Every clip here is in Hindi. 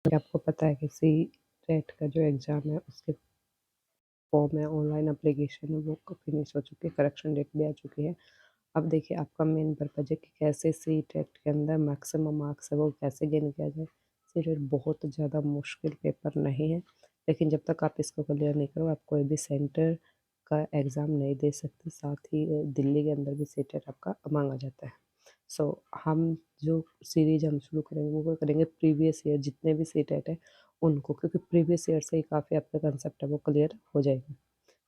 आपको पता है कि सी टेट का जो एग्ज़ाम है उसके फॉर्म है, ऑनलाइन एप्लीकेशन है, वो फिनिश हो चुकी है, करेक्शन डेट भी आ चुकी है। अब देखिए आपका मेन पर्पज़ है कि कैसे सी टेट के अंदर मैक्सिमम मार्क्स है वो कैसे गेन किया जाए। सी टेट बहुत ज़्यादा मुश्किल पेपर नहीं है, लेकिन जब तक आप इसको क्लियर नहीं करो आप कोई भी सेंटर का एग्ज़ाम नहीं दे सकते। साथ ही दिल्ली के अंदर भी सी टेट आपका मांगा जाता है। सो हम जो सीरीज हम शुरू करेंगे वो करेंगे प्रीवियस ईयर जितने भी सी टेट है उनको, क्योंकि प्रीवियस ईयर से ही काफ़ी आपका कंसेप्ट है वो क्लियर हो जाएगा।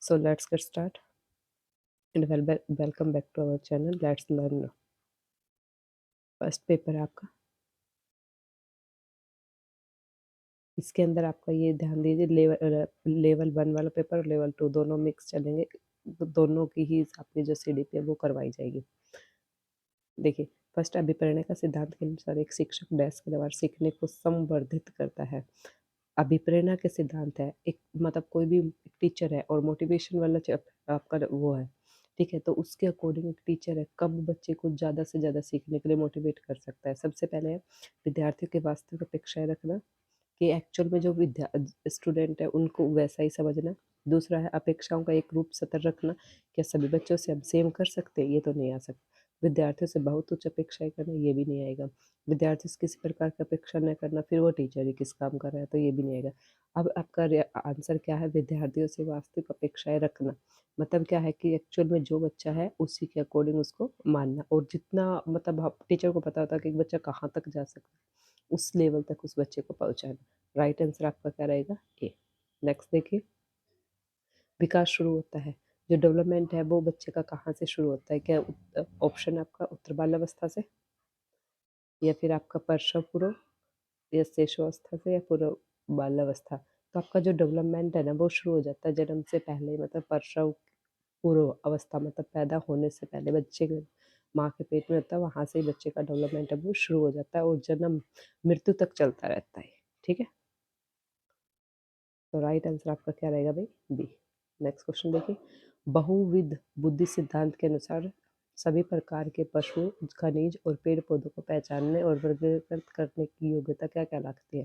So let's get start and welcome back to our channel let's learn. First paper है आपका, इसके अंदर आपका ये ध्यान दीजिए लेवल 1 वाला पेपर और लेवल 2 दोनों मिक्स चलेंगे, दोनों की ही आपकी जो सीडीपी है वो करवाई जाएगी। देखिए, फर्स्ट अभिप्रेरणा का सिद्धांत के अनुसार एक शिक्षक डेस्क के द्वारा सीखने को संवर्धित करता है। अभिप्रेरणा के सिद्धांत है, एक मतलब कोई भी टीचर है और मोटिवेशन वाला आपका वो है, ठीक है, तो उसके अकॉर्डिंग एक टीचर है कब बच्चे को ज़्यादा से ज़्यादा सीखने के लिए मोटिवेट कर सकता है। सबसे पहले है विद्यार्थियों की वास्तविक अपेक्षाएं रखना कि एक्चुअल में जो विद्या स्टूडेंट है उनको वैसा ही समझना। दूसरा है अपेक्षाओं का एक रूप सतर रखना, क्या सभी बच्चों से हम सेम कर सकते हैं, ये तो नहीं आ सकता। विद्यार्थियों से बहुत उच्च अपेक्षाएं करना, ये भी नहीं आएगा। विद्यार्थी से किसी प्रकार की अपेक्षा न करना, फिर वो टीचर ही किस काम कर रहा है, तो ये भी नहीं आएगा। अब आपका आंसर क्या है, विद्यार्थियों से वास्तविक अपेक्षाएं रखना, मतलब क्या है कि एक्चुअल में जो बच्चा है उसी के अकॉर्डिंग उसको मानना, और जितना मतलब टीचर को पता होता है कि एक बच्चा कहाँ तक जा सकता है उस लेवल तक उस बच्चे को पहुंचाना। राइट आंसर आपका क्या रहेगा, ए। नेक्स्ट देखिए, विकास शुरू होता है, जो डेवलपमेंट है वो बच्चे का कहाँ से शुरू होता है, क्या ऑप्शन आपका उत्तर बाल्यावस्था से, या फिर आपका प्रसव पूर्व, या शिशुअवस्था से, या पूर्व बाल्यावस्था। तो आपका जो डेवलपमेंट है ना वो शुरू हो जाता है जन्म से पहले, मतलब प्रसव पूर्व अवस्था, मतलब पैदा होने से पहले बच्चे के माँ के पेट में होता है, वहाँ से ही बच्चे का डेवलपमेंट है वो शुरू हो जाता है और जन्म मृत्यु तक चलता रहता है, ठीक है। तो राइट आंसर आपका क्या रहेगा भाई, बी। नेक्स्ट क्वेश्चन देखिए, बहुविध बुद्धि सिद्धांत के अनुसार सभी प्रकार के पशु, खनिज और पेड़ पौधों को पहचानने और वर्गीकृत करने की योग्यता क्या कहलाती है।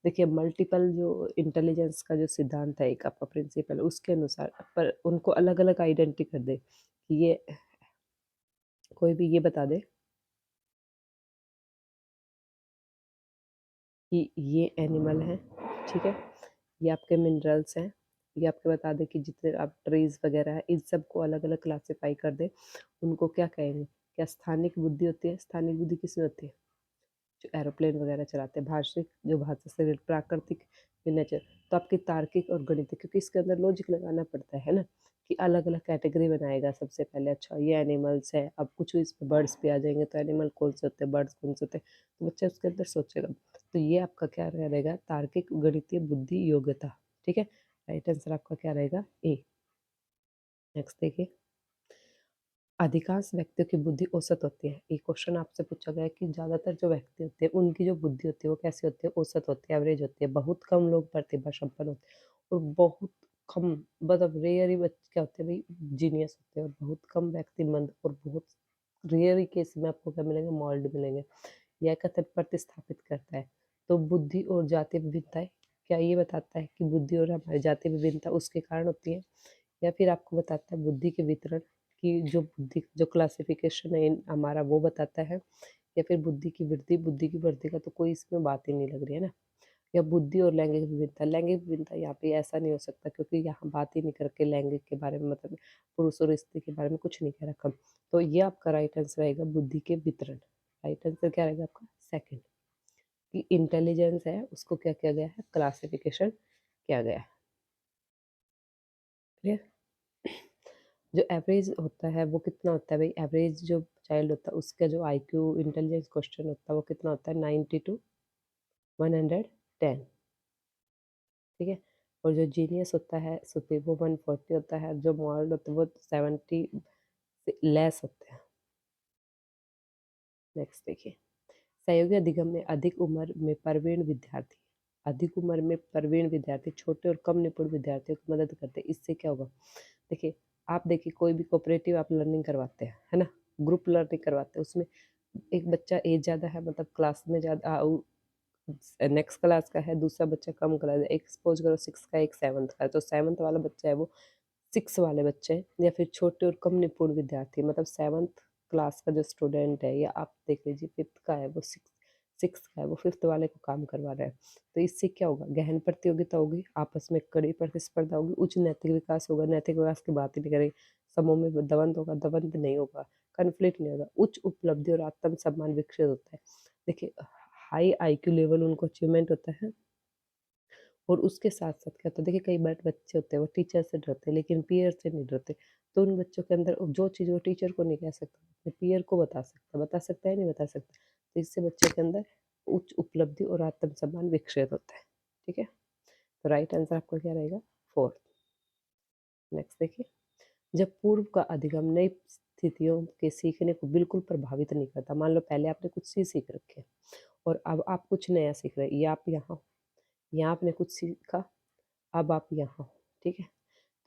देखिए, मल्टीपल जो इंटेलिजेंस का जो सिद्धांत है एक आपका प्रिंसिपल, उसके अनुसार पर उनको अलग अलग आइडेंटिटी कर दे कि ये कोई भी ये बता दे कि ये एनिमल है, ठीक है, ये आपके मिनरल्स हैं, ये आपके बता दें कि जितने आप ट्रीज वगैरह है इन सबको अलग अलग क्लासीफाई कर दे, उनको क्या कहेंगे। क्या स्थानिक बुद्धि होती है, स्थानिक बुद्धि किसमें होती है, जो एरोप्लेन वगैरह चलाते हैं। भाषिक, जो भाषा से related, प्राकृतिक, नेचर। तो आपकी तार्किक और गणित, क्योंकि इसके अंदर लॉजिक लगाना पड़ता है ना, कि अलग अलग कैटेगरी बनाएगा सबसे पहले। अच्छा ये एनिमल्स है, अब कुछ इसमें बर्ड्स भी आ जाएंगे, तो एनिमल कौन से होते हैं, बर्ड्स कौन से होते हैं, तो बच्चा उसके अंदर सोचेगा। तो ये आपका क्या रहेगा, तार्किक गणितीय बुद्धि योग्यता, ठीक है। राइट आंसर आपका क्या रहेगा, ए। नेक्स्ट देखिए, अधिकांश व्यक्तियों की बुद्धि औसत होती है। एक क्वेश्चन आपसे पूछा गया है कि ज़्यादातर जो व्यक्ति होते हैं उनकी जो बुद्धि होती है वो कैसी होती है, औसत होती है, एवरेज होती है। बहुत कम लोग प्रतिभा संपन्न होते हैं और बहुत कम, मतलब रेयर ही बच्चे क्या होते हैं भाई, जीनियस होते हैं, और बहुत कम व्यक्ति मंद, और बहुत रेयर ही केस में आपको क्या मिलेंगे, मॉल्ड मिलेंगे। यह कथन प्रतिस्थापित करता है। तो बुद्धि और जातीय विविधताएं, क्या ये बताता है कि बुद्धि और हमारी जातीय विभिन्नता उसके कारण होती है, या फिर आपको बताता है बुद्धि के वितरण की जो बुद्धि जो क्लासिफिकेशन है हमारा वो बताता है, या फिर बुद्धि की वृद्धि का तो कोई इसमें बात ही नहीं लग रही है ना। या बुद्धि और लैंगिक विभिन्नता, लैंगिक विभिन्नता यहाँ पे ऐसा नहीं हो सकता, क्योंकि यहाँ बात ही नहीं करके लैंगिक के बारे में, मतलब पुरुष और स्त्री के बारे में कुछ नहीं कह रखा। तो ये आपका राइट आंसर रहेगा बुद्धि के वितरण। राइट आंसर क्या रहेगा आपका, सेकंड, कि इंटेलिजेंस है उसको क्या किया गया है, क्लासिफिकेशन किया गया है। क्लियर। जो एवरेज होता है वो कितना होता है भाई, एवरेज जो चाइल्ड होता है उसका जो आईक्यू इंटेलिजेंस क्वेश्चन होता है वो कितना होता है, 90 टू 110, ठीक है। और जो जीनियस होता है सुपी वो 140 होता है, जो मॉडल होता है वो 70 से लेस होते हैं। नेक्स्ट देखिए, सहयोगी अधिगम में अधिक उम्र में प्रवीण विद्यार्थी छोटे और कम निपुण विद्यार्थियों की मदद करते हैं। इससे क्या होगा, देखिए आप देखिए कोई भी कोऑपरेटिव आप लर्निंग करवाते हैं, है ना, ग्रुप लर्निंग करवाते हैं, उसमें एक बच्चा एज ज़्यादा है, मतलब क्लास में ज़्यादा नेक्स्ट क्लास का है, दूसरा बच्चा कम क्लास है, एक सपोज करो 6 का, एक 7th का है, तो 7th वाला बच्चा है वो 6 वाले बच्चे हैं, या फिर छोटे और कम निपुण विद्यार्थी, मतलब 7th क्लास का जो स्टूडेंट है, या आप देख लीजिए 5th का है वो 6 का है, वो 5th वाले को काम करवा रहा है। तो इससे क्या होगा, गहन प्रतियोगिता होगी, आपस में कड़ी प्रतिस्पर्धा होगी, उच्च नैतिक विकास होगा, नैतिक विकास की बात ही नहीं करेंगे, समूह में दवंत होगा, दवंत नहीं होगा, कन्फ्लिक्ट नहीं होगा, उच्च उपलब्धि और आत्म सम्मान विकसित होता है। देखिए हाई आईक्यू लेवल उनको अचीवमेंट होता है, और उसके साथ साथ क्या होता है, देखिए कई बार बच्चे होते हैं वो टीचर से डरते हैं लेकिन पीयर से नहीं डरते, तो उन बच्चों के अंदर जो चीज़ वो टीचर को नहीं कह सकता अपने पीयर को बता सकता है नहीं बता सकता, तो इससे बच्चे के अंदर उच्च उपलब्धि और आत्मसम्मान विकसित होता है। ठीक है, तो राइट आंसर आपका क्या रहेगा, 4th। नेक्स्ट देखिए, जब पूर्व का अधिगम नई स्थितियों के सीखने को बिल्कुल प्रभावित नहीं करता, मान लो पहले आपने कुछ चीज़ सीख रखे और अब आप कुछ नया सीख रहे हैं, या आप यहाँ आपने कुछ सीखा, अब आप यहाँ हो, ठीक है,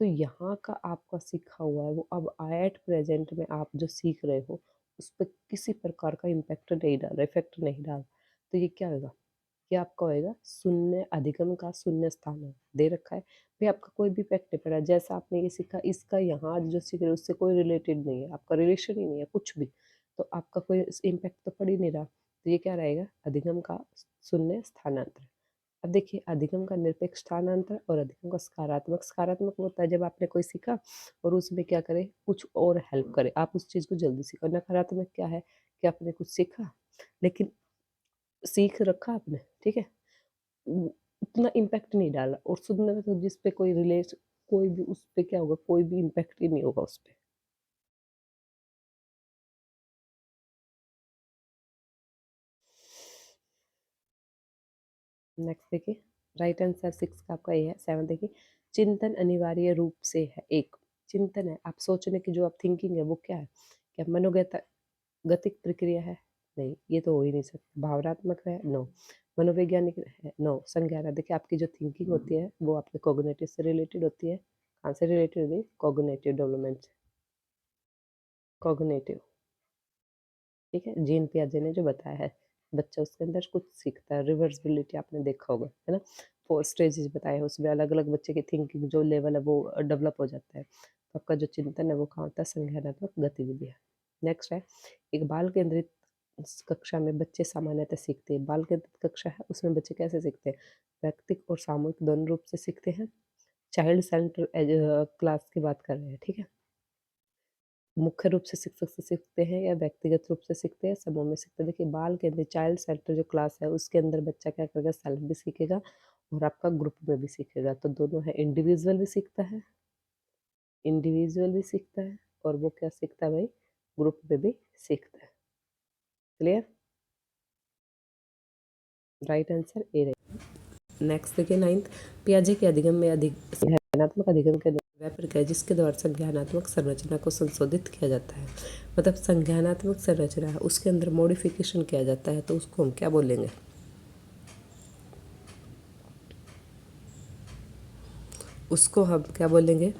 तो यहाँ का आपका सीखा हुआ है वो अब एट प्रेजेंट में आप जो सीख रहे हो उस पर किसी प्रकार का इम्पैक्ट नहीं डाल रहा, इफेक्ट नहीं डाल, तो ये क्या होगा, ये आपका होएगा शून्य, अधिगम का शून्य स्थान है, दे रखा है भाई, आपका कोई भी इफेक्ट नहीं पड़ा, जैसा आपने ये सीखा इसका यहाँ आज जो सीख रहे हो उससे कोई रिलेटेड नहीं है, आपका रिलेशन ही नहीं है कुछ भी, तो आपका कोई इम्पैक्ट तो पड़ ही नहीं रहा, तो ये क्या रहेगा, अधिगम का शून्य स्थानांतरण। अब देखिए अधिगम का निरपेक्ष स्थानांतरण और अधिगम का सकारात्मक, सकारात्मक होता है जब आपने कोई सीखा और उसमें क्या करे, कुछ और हेल्प करे, आप उस चीज़ को जल्दी सीखो। नकारात्मक क्या है कि आपने कुछ सीखा लेकिन सीख रखा आपने, ठीक है, उतना इम्पैक्ट नहीं डाला, और सुनने में तो जिस पे कोई रिलेट, कोई भी उस पे क्या होगा, कोई भी इम्पैक्ट ही नहीं होगा उस पे। नेक्स्ट देखिए, राइट आंसर 6 का आपका ये है। 7 देखिए, चिंतन अनिवार्य रूप से है, एक चिंतन है, आप सोचने की जो आप थिंकिंग है वो क्या है, क्या मनोगत गतिक प्रक्रिया है, नहीं ये तो हो ही नहीं सकता, भावनात्मक है, नो, मनोवैज्ञानिक है, नो, संज्ञान है, देखिए आपकी जो थिंकिंग होती है वो आपके कॉग्निटिव से रिलेटेड होती है, कहाँ से रिलेटेड होती है, कॉग्निटिव डेवलपमेंट से, कॉग्निटिव, ठीक है, जीन पियाजे ने जो बताया है, बच्चा उसके अंदर कुछ सीखता है, रिवर्सिबिलिटी आपने देखा होगा, है ना, 4 स्टेजेस बताए हैं, उसमें अलग अलग बच्चे की थिंकिंग जो लेवल है वो डेवलप हो जाता है, तो आपका जो चिंतन है वो कहाँ होता है, संज्ञानात्मक गतिविधि है। नेक्स्ट है, एक बाल केंद्रित कक्षा में बच्चे सामान्यतः सीखते हैं, बाल केंद्रित कक्षा है उसमें बच्चे कैसे सीखते हैं, व्यक्तिक और सामूहिक दोनों रूप से सीखते हैं, चाइल्ड सेंटर क्लास की बात कर रहे हैं, ठीक है, मुख्य रूप से शिक्षक से सीखते हैं या व्यक्तिगत रूप से सीखते हैं, समूह में सीखते हैं। देखिए बाल केंद्रित चाइल्ड सेंटर जो क्लास है उसके अंदर बच्चा क्या करेगा, सेल्फ भी सीखेगा और आपका ग्रुप में भी सीखेगा, तो दोनों है, इंडिविजुअल भी सीखता है, इंडिविजुअल भी सीखता है, और वो क्या सीखता है भाई, ग्रुप में भी सीखता है। क्लियर, राइट आंसर ए रहे। नेक्स्ट देखिए 9th, पियाजे के अधिगम में संज्ञानात्मक अधिगम के वह प्रक्रिया जिसके द्वारा संज्ञानात्मक संरचना को संशोधित किया जाता है, मतलब संज्ञानात्मक संरचना है उसके अंदर मॉडिफिकेशन किया जाता है, तो उसको हम क्या बोलेंगे, उसको हम क्या बोलेंगे,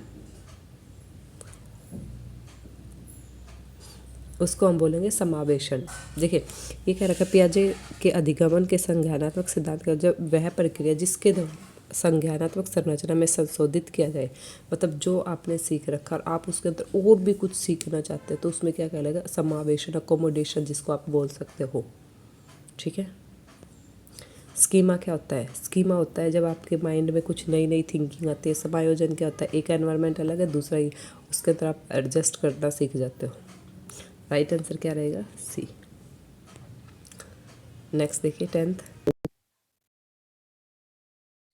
उसको हम बोलेंगे समावेशन। देखिए ये कह रखा है, पियाजे के अधिगमन के संज्ञानात्मक सिद्धांत का जब वह प्रक्रिया जिसके द्वारा संज्ञानात्मक संरचना में संशोधित किया जाए, मतलब जो आपने सीख रखा और आप उसके अंदर और भी कुछ सीखना चाहते हैं, तो उसमें क्या कहलाएगा, समावेशन, अकोमोडेशन जिसको आप बोल सकते हो, ठीक है। स्कीमा क्या होता है, स्कीमा होता है जब आपके माइंड में कुछ नई नई थिंकिंग आती है, समायोजन क्या होता है, एक एनवायरनमेंट अलग है दूसरा ही, उसके अंदर आप एडजस्ट करना सीख जाते हो। राइट आंसर क्या रहेगा, सी। नेक्स्ट देखिए 10th,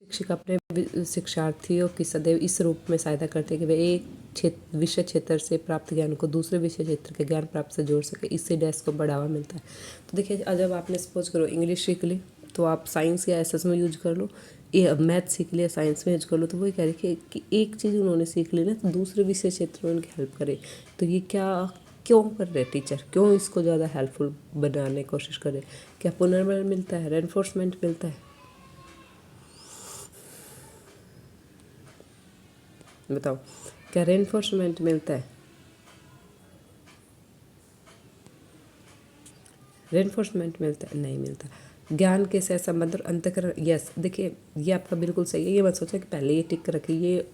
शिक्षक अपने शिक्षार्थियों की सदैव इस रूप में सहायता करते हैं कि वे एक क्षेत्र विषय क्षेत्र से प्राप्त ज्ञान को दूसरे विषय क्षेत्र के ज्ञान प्राप्त से जोड़ सके, इससे डैश को बढ़ावा मिलता है। तो देखिए जब आपने सपोज करो इंग्लिश सीख ली तो आप साइंस या एसएस में यूज कर लो, ये मैथ सीख लिया साइंस में यूज कर लो, तो वही कह रही कि एक चीज़ उन्होंने सीख ली ना तो दूसरे विषय क्षेत्र में उनकी हेल्प करे, तो ये क्या क्यों कर रहे हैं टीचर, क्यों इसको ज़्यादा हेल्पफुल बनाने की कोशिश करें, क्या पुनर्बल मिलता है, रेनफोर्समेंट मिलता है, बताओ क्या रेनफोर्समेंट मिलता है, रेनफोर्समेंट मिलता है, नहीं मिलता। ज्ञान के सह संबंध और अंतःकरण, यस देखिए ये आपका बिल्कुल सही है। ये मत सोचा कि पहले ये टिक रखिए, ये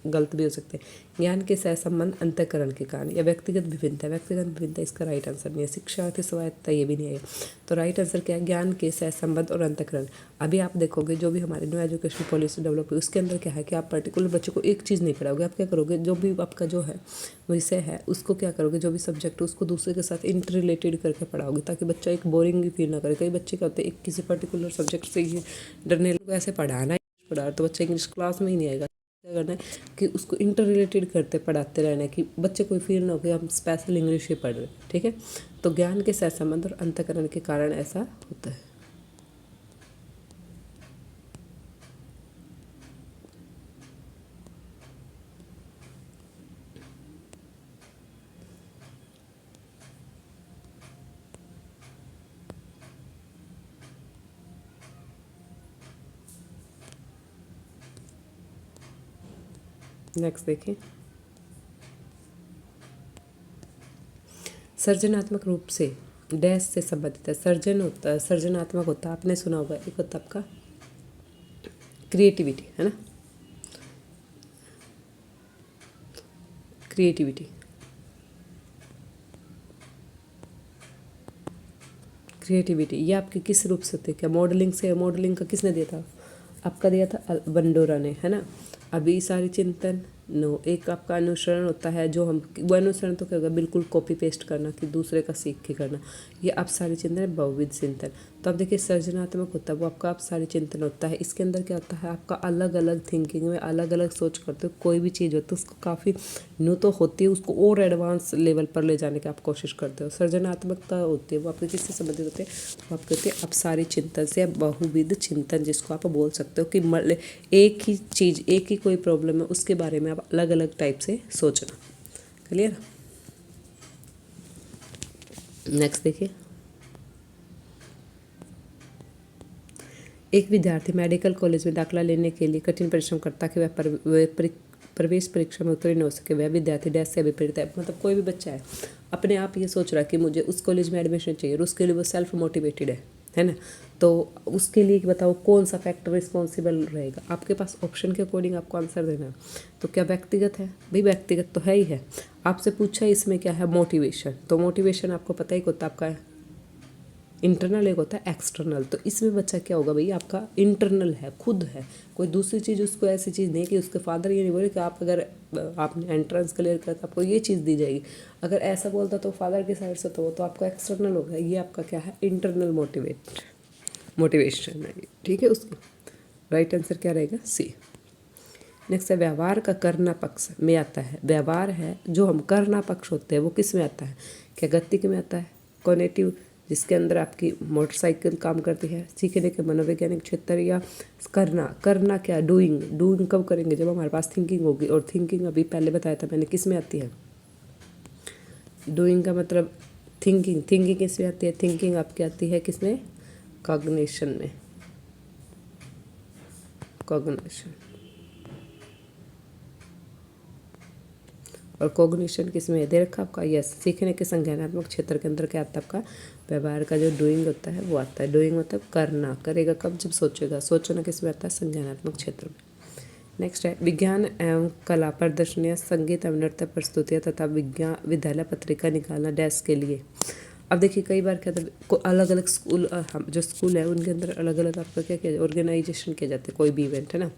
गलत भी हो सकते हैं। ज्ञान के सह संबंध अंतःकरण के कारण या व्यक्तिगत विभिन्नता, व्यक्तिगत विभिन्नता इसका राइट आंसर नहीं है। शिक्षार्थी स्वायत्तता ये भी नहीं है। तो राइट आंसर क्या है, ज्ञान के सह संबंध और अंतःकरण। अभी आप देखोगे जो भी हमारी न्यू एजुकेशन पॉलिसी डेवलप हुई उसके अंदर क्या है कि आप पर्टिकुलर बच्चों को एक चीज़ नहीं पढ़ाओगे, आप क्या करोगे, जो भी आपका जो है विषय है उसको क्या करोगे, जो भी सब्जेक्ट है उसको दूसरे के साथ इंटर रिलेटेड करके पढ़ाओगे, ताकि बच्चा एक बोरिंग भी फील ना करे। कई बच्चे क्या होते हैं एक किसी पर्टिकुलर सब्जेक्ट से ही डरने को ऐसे पढ़ाना है पढ़ा तो बच्चा इंग्लिश क्लास में ही नहीं आएगा। क्या करना है कि उसको इंटर रिलेटेड करते पढ़ाते रहना है कि बच्चे को फील ना हो कि हम स्पेशल इंग्लिश ही पढ़ रहे हैं। ठीक है, तो ज्ञान के सह संबंध और अंतःकरण के कारण ऐसा होता है। नेक्स्ट देखिए, सृजनात्मक रूप से डैश से संबंधित है। सर्जन होता है, सृजनात्मक होता है, आपने सुना होगा, एक होता है आपका क्रिएटिविटी, है ना, क्रिएटिविटी। क्रिएटिविटी ये आपकी किस रूप से होती है, क्या मॉडलिंग से? मॉडलिंग का किसने दिया था, आपका दिया था बंडोरा ने, है ना। अभी सारी चिंतन नो, एक आपका अनुसरण होता है जो हम, वो अनुसरण तो क्या होगा, बिल्कुल कॉपी पेस्ट करना कि दूसरे का सीख के करना। ये आप सारी चिंतन है बहुविध चिंतन। तो आप देखिए सृजनात्मक होता है वो आपका आप सारी चिंतन होता है। इसके अंदर क्या होता है, आपका अलग अलग थिंकिंग में अलग अलग सोच करते हो, कोई भी चीज़ होती है उसको काफ़ी न्यू तो होती है, उसको और एडवांस लेवल पर ले जाने की आप कोशिश करते हो। सृजनात्मकता होती है वो आपके किससे संबंधित होते हैं, वो आपके होते हैं आप सारी चिंतन से, बहुविध चिंतन जिसको आप बोल सकते हो कि एक ही चीज़, एक ही कोई प्रॉब्लम है उसके बारे में आप अलग अलग टाइप से सोचना। क्लियर। नेक्स्ट देखिए, एक विद्यार्थी मेडिकल कॉलेज में दाखिला लेने के लिए कठिन परिश्रम करता है कि वह प्रवेश परीक्षा में उत्तीर्ण हो सके। वह विद्यार्थी डैश से अभिप्रेरित है। मतलब कोई भी बच्चा है अपने आप ये सोच रहा है कि मुझे उस कॉलेज में एडमिशन चाहिए और उसके लिए वो सेल्फ मोटिवेटेड है ना। तो उसके लिए बताओ कौन सा फैक्टर रिस्पॉन्सिबल रहेगा, आपके पास ऑप्शन के अकॉर्डिंग आपको आंसर देना है। तो क्या व्यक्तिगत है, भाई व्यक्तिगत तो है ही है। आपसे पूछा इसमें क्या है, मोटिवेशन। तो मोटिवेशन आपको पता ही होता है आपका इंटरनल, एक होता है एक्सटर्नल। तो इसमें बच्चा क्या होगा भाई, आपका इंटरनल है, खुद है, कोई दूसरी चीज़ उसको ऐसी चीज़ नहीं कि उसके फादर ये नहीं बोले कि आप अगर आपने एंट्रेंस क्लियर किया तो आपको ये चीज़ दी जाएगी। अगर ऐसा बोलता तो फादर की साइड से तो आपका एक्सटर्नल होगा। ये आपका क्या है, इंटरनल मोटिवेशन है। ठीक है, उसको राइट आंसर क्या रहेगा, सी। नेक्स्ट है, व्यवहार का करना पक्ष में आता है। व्यवहार है जो हम करना पक्ष होते हैं वो किस में आता है, क्या गतिक में आता है, कॉग्निटिव जिसके अंदर आपकी मोटरसाइकिल काम करती है, सीखने के मनोवैज्ञानिक क्षेत्र, या करना क्या, डूइंग कब करेंगे, जब हमारे पास थिंकिंग होगी। और थिंकिंग अभी पहले बताया था मैंने किस में आती है, डूइंग का मतलब थिंकिंग किस में आती है, थिंकिंग आपकी आती है किस में, कॉग्निशन में, कॉग्निशन। और कॉग्निशन किस में दे रखा आपका, यस, सीखने के संज्ञानात्मक क्षेत्र के अंदर क्या आता है आपका, व्यवहार का जो डूइंग होता है वो आता है। डूइंग मतलब करना, करेगा कब, जब सोचेगा। सोचना किस में आता है, संज्ञानात्मक क्षेत्र में। नेक्स्ट है, विज्ञान एवं कला प्रदर्शनियाँ, संगीत एवं नृत्य प्रस्तुतियाँ तथा विद्यालय पत्रिका निकालना डैश के लिए। अब देखिए कई बार क्या होता है, अलग अलग स्कूल, जो स्कूल है उनके अंदर अलग अलग आपका क्या किया, ऑर्गेनाइजेशन किया जाता है। कोई भी इवेंट है ना,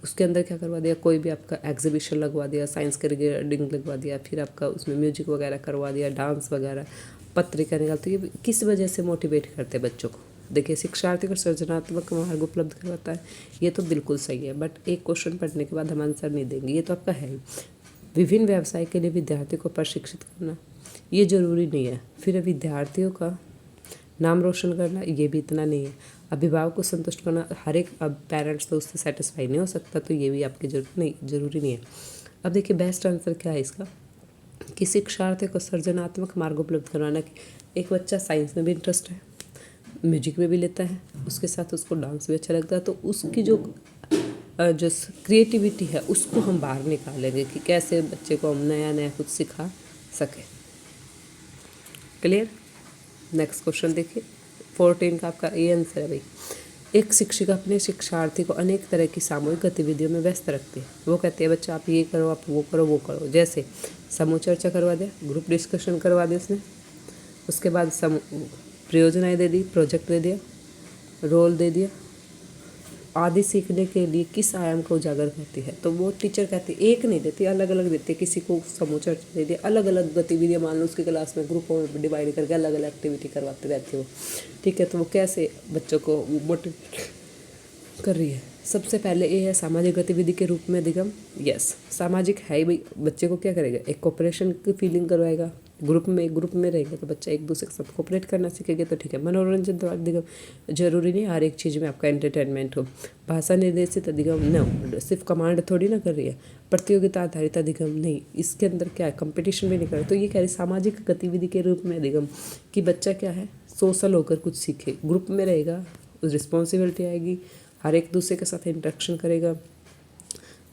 उसके अंदर क्या करवा दिया, कोई भी आपका एग्जीबिशन लगवा दिया, साइंस के रिगार्डिंग लगवा दिया, फिर आपका उसमें म्यूजिक वगैरह करवा दिया, डांस वगैरह, पत्रिका निकालते। ये किस वजह से मोटिवेट करते हैं बच्चों को, देखिए शिक्षार्थी को सृजनात्मक मार्ग उपलब्ध करवाता है। ये तो बिल्कुल सही है, बट एक क्वेश्चन पढ़ने के बाद हम आंसर नहीं देंगे, ये तो आपका है ही। विभिन्न व्यवसाय के लिए विद्यार्थी को प्रशिक्षित करना, ये जरूरी नहीं है। फिर विद्यार्थियों का नाम रोशन करना, ये भी इतना नहीं है। अभिभावक को संतुष्ट करना, हर एक अब पेरेंट्स तो उससे सेटिस्फाई नहीं हो सकता, तो ये भी आपकी जरूरी नहीं है। अब देखिए बेस्ट आंसर क्या है इसका, कि शिक्षार्थी को सृजनात्मक मार्ग उपलब्ध करवाना। कि एक बच्चा साइंस में भी इंटरेस्ट है, म्यूजिक में भी लेता है, उसके साथ उसको डांस भी अच्छा लगता है, तो उसकी जो क्रिएटिविटी है उसको हम बाहर निकालेंगे कि कैसे बच्चे को हम नया नया कुछ सिखा सके। क्लियर। नेक्स्ट क्वेश्चन देखिए, 14 का आपका ये आंसर है भाई। एक शिक्षिका अपने शिक्षार्थी को अनेक तरह की सामूहिक गतिविधियों में व्यस्त रखती है। वो कहती है बच्चा आप ये करो, आप वो करो, वो करो। जैसे समूह चर्चा करवा दिया, ग्रुप डिस्कशन करवा दिया उसने, उसके बाद परियोजनाएँ दे दी, प्रोजेक्ट दे दिया, रोल दे दिया आदि सीखने के लिए किस आयाम को उजागर करती है। तो वो टीचर कहती है एक नहीं देती, अलग अलग देती है। किसी को समूह चर्चा दे दिया, अलग अलग गतिविधियाँ मान लो उसकी क्लास में ग्रुपों में डिवाइड करके अलग अलग एक्टिविटी करवाती रहती है वो, ठीक है। तो वो कैसे बच्चों को मोटिवेट कर रही है। सबसे पहले ये है सामाजिक गतिविधि के रूप में अधिगम। यस, सामाजिक है ही भाई। बच्चे को क्या करेगा, एक कोऑपरेशन की फीलिंग करवाएगा। ग्रुप में रहेगा तो बच्चा एक दूसरे के साथ कोऑपरेट करना सीखेगा, तो ठीक है। मनोरंजन द्वारा अधिगम जरूरी नहीं हर एक चीज़ में आपका एंटरटेनमेंट हो। भाषा निर्देशित अधिगम न, सिर्फ कमांड थोड़ी ना कर रही है। प्रतियोगिता आधारित अधिगम नहीं, इसके अंदर क्या है, कंपटीशन भी नहीं कर रहा। तो ये कह रही सामाजिक गतिविधि के रूप में अधिगम कि बच्चा क्या है, सोशल होकर कुछ सीखे, ग्रुप में रहेगा, रिस्पॉन्सिबिलिटी आएगी, हर एक दूसरे के साथ इंटरेक्शन करेगा,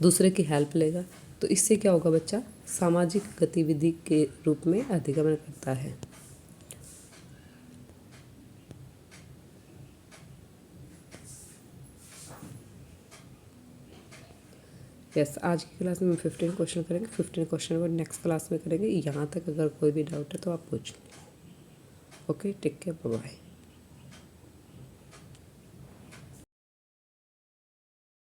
दूसरे की हेल्प लेगा। तो इससे क्या होगा, बच्चा सामाजिक गतिविधि के रूप में अधिगमन करता है। यस, आज की क्लास में 15 क्वेश्चन करेंगे। 15 क्वेश्चन को नेक्स्ट क्लास में करेंगे। यहाँ तक अगर कोई भी डाउट है तो आप पूछ लें। Okay, take care, bye bye.